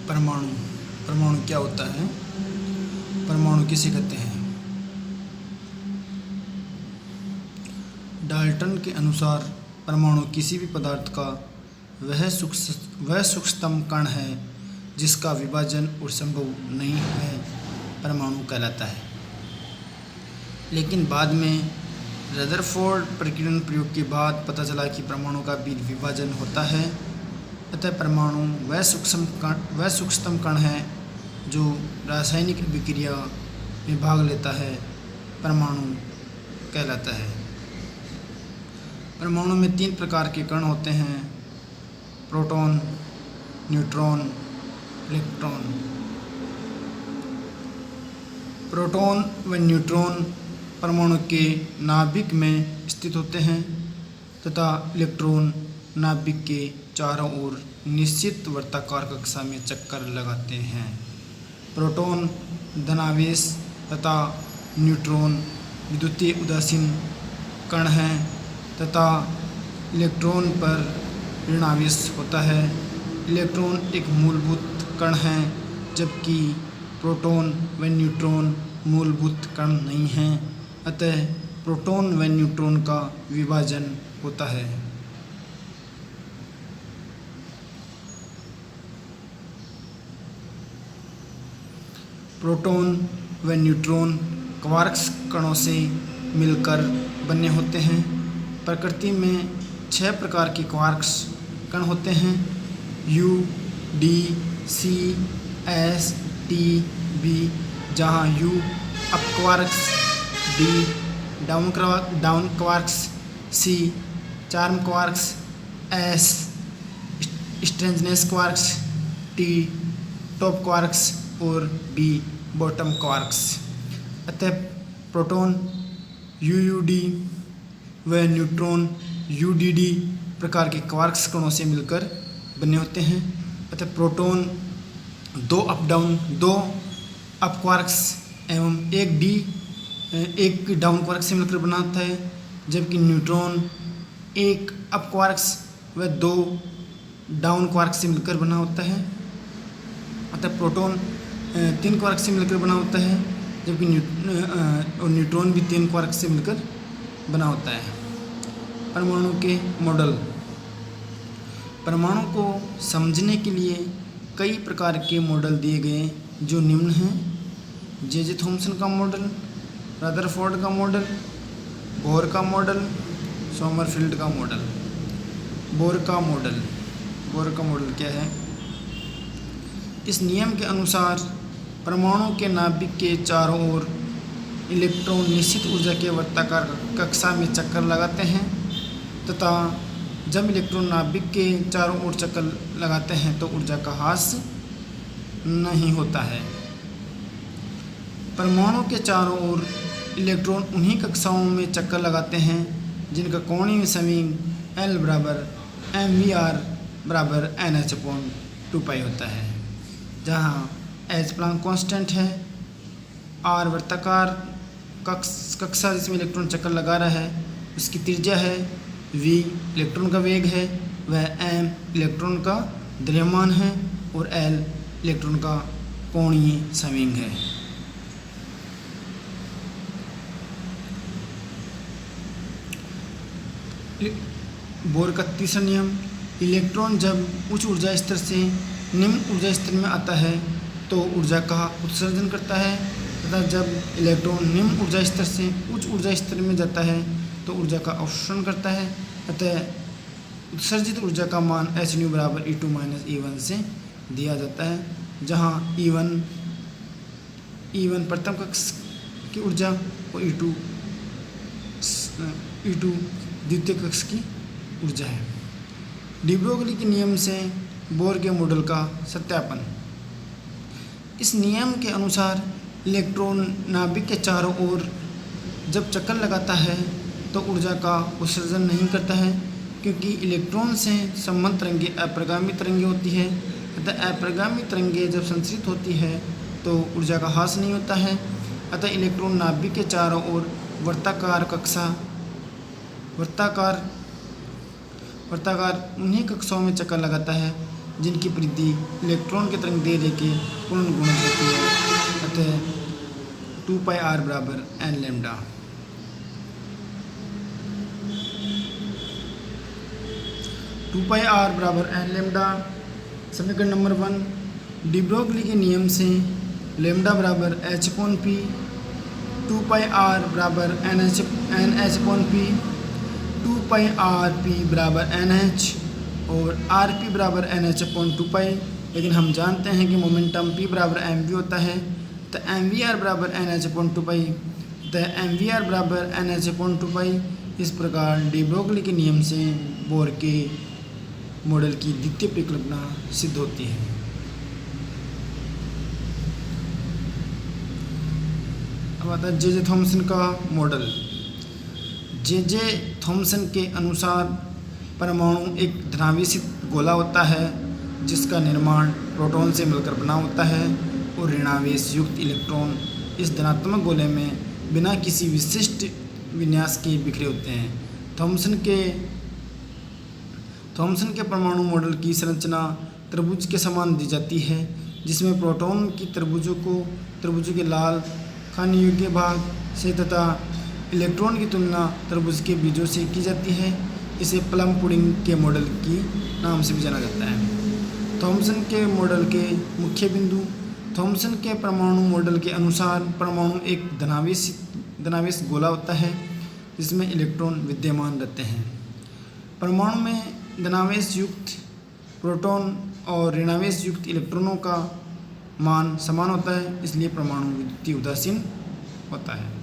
परमाणु परमाणु क्या होता है? परमाणु किसे कहते हैं? डाल्टन के अनुसार परमाणु किसी भी पदार्थ का वह सूक्ष्मतम कण है जिसका विभाजन और संभव नहीं है, परमाणु कहलाता है। लेकिन बाद में रदरफोर्ड प्रकीर्णन प्रयोग के बाद पता चला कि परमाणु का भी विभाजन होता है। अतः परमाणु वह सूक्ष्मतम कण है जो रासायनिक अभिक्रिया में भाग लेता है, परमाणु कहलाता है। परमाणु में 3 प्रकार के कण होते हैं: प्रोटॉन, न्यूट्रॉन, इलेक्ट्रॉन। प्रोटॉन व न्यूट्रॉन परमाणु के नाभिक में स्थित होते हैं तथा इलेक्ट्रॉन नाभिक के चारों ओर निश्चित वृत्ताकार कक्षा में चक्कर लगाते हैं। प्रोटॉन धनावेश तथा न्यूट्रॉन विद्युतीय उदासीन कण हैं तथा इलेक्ट्रॉन पर ऋणावेश होता है। इलेक्ट्रॉन एक मूलभूत कण है जबकि प्रोटॉन व न्यूट्रॉन मूलभूत कण नहीं हैं। अतः प्रोटॉन व न्यूट्रॉन का विभाजन होता है। प्रोटॉन व न्यूट्रॉन क्वार्क्स कणों से मिलकर बने होते हैं। प्रकृति में 6 प्रकार के क्वार्क्स कण होते हैं: U, D, C, S, T, B, जहाँ U up quarks, D down quarks, C charm quarks, S strangeness quarks, T top quarks और B बॉटम क्वार्क्स। अतः प्रोटॉन UUD व न्यूट्रॉन UDD प्रकार के क्वार्क्स कणों से मिलकर बने होते हैं। अतः प्रोटॉन 2 अप क्वार्क्स एवं एक डाउन क्वार्क्स से मिलकर बना होता है, जबकि न्यूट्रॉन 1 अप क्वार्क्स व 2 डाउन क्वार्क्स से मिलकर बना होता है। अतः प्रोटॉन 3 क्वार्क्स से मिलकर बना होता है, जबकि न्यूट्रॉन भी 3 क्वार्क्स से मिलकर बना होता है। परमाणु के मॉडल। परमाणु को समझने के लिए कई प्रकार के मॉडल दिए गए जो निम्न हैं: जे थॉमसन का मॉडल, रदरफोर्ड का मॉडल, बोर का मॉडल, सोमरफील्ड का मॉडल। बोर का मॉडल क्या है? इस नियम के अनुसार परमाणु के नाभिक के चारों ओर इलेक्ट्रॉन निश्चित ऊर्जा के वृत्ताकार कक्षा में चक्कर लगाते हैं तथा जब इलेक्ट्रॉन नाभिक के चारों ओर चक्कर लगाते हैं तो ऊर्जा का ह्रास नहीं होता है। परमाणु के चारों ओर इलेक्ट्रॉन उन्हीं कक्षाओं में चक्कर लगाते हैं जिनका कोणीय संवेग L बराबर mvr बराबर nh/2π होता है, जहाँ H प्लांक कांस्टेंट है, R वृत्ताकार कक्षा जिसमें इलेक्ट्रॉन चक्कर लगा रहा है उसकी त्रिज्या है, V इलेक्ट्रॉन का वेग है, वह m इलेक्ट्रॉन का द्रव्यमान है और L इलेक्ट्रॉन का कोणीय संवेग है। बोर का तीसरा नियम। इलेक्ट्रॉन जब उच्च ऊर्जा स्तर से निम्न ऊर्जा स्तर में आता है तो ऊर्जा का उत्सर्जन करता है तथा जब इलेक्ट्रॉन निम्न ऊर्जा स्तर से उच्च ऊर्जा स्तर में जाता है तो ऊर्जा का अवशोषण करता है। अतः उत्सर्जित ऊर्जा का मान hν बराबर E2 - E1 से दिया जाता है, जहाँ E1 प्रथम कक्ष की ऊर्जा और E2 द्वितीय कक्ष की ऊर्जा है। डी ब्रोगली के नियम से बोर के मॉडल का सत्यापन। इस नियम के अनुसार इलेक्ट्रॉन नाभिक के चारों ओर जब चक्कर लगाता है तो ऊर्जा का उत्सर्जन नहीं करता है, क्योंकि इलेक्ट्रॉन से संबद्ध तरंगें अप्रगामी तरंगें होती है। अतः अप्रगामी तरंगें जब संचरित होती है तो ऊर्जा का ह्रास नहीं होता है। अतः इलेक्ट्रॉन नाभिक के चारों ओर वृत्ताकार उन्हीं कक्षाओं में चक्कर लगाता है जिनकी परिधि इलेक्ट्रॉन के तरंग दैर्ध्य के पूर्ण गुणज होती है। अतः 2πr बराबर n लैम्डा। बराबर n लैम्डा। समीकरण नंबर 1, डी ब्रोगली के नियम से लैम्डा बराबर h/p, 2πr बराबर nh/p, 2πrp बराबर nh और rp बराबर nh/2π। लेकिन हम जानते हैं कि मोमेंटम p बराबर mv होता है, तो mvr बराबर nh/2π, तो mvr बराबर nh/2π। इस प्रकार डी ब्रोगली के नियम से बोर के मॉडल की द्वितीय परिकल्पना सिद्ध होती है। अब आता है जे थॉमसन का मॉडल। जे थॉमसन के अनुसार परमाणु एक धनावेशित गोला होता है जिसका निर्माण प्रोटॉन से मिलकर बना होता है और ऋणावेश युक्त इलेक्ट्रॉन इस धनात्मक गोले में बिना किसी विशिष्ट विन्यास के बिखरे होते हैं। थॉमसन के परमाणु मॉडल की संरचना त्रिभुज के समान दी जाती है, जिसमें प्रोटॉन की त्रिभुजों के लाल खाने योग्य भाग से तथा इलेक्ट्रॉन की तुलना त्रिभुज के बीजों से की जाती है। इसे प्लम पुडिंग के मॉडल की नाम से भी जाना जाता है। थॉमसन के मॉडल के मुख्य बिंदु। थॉमसन के परमाणु मॉडल के अनुसार परमाणु एक धनावेश गोला होता है जिसमें इलेक्ट्रॉन विद्यमान रहते हैं। परमाणु में धनावेश युक्त प्रोटॉन और ऋणावेश युक्त इलेक्ट्रॉनों का मान समान होता है, इसलिए परमाणु विद्युतीय उदासीन होता है।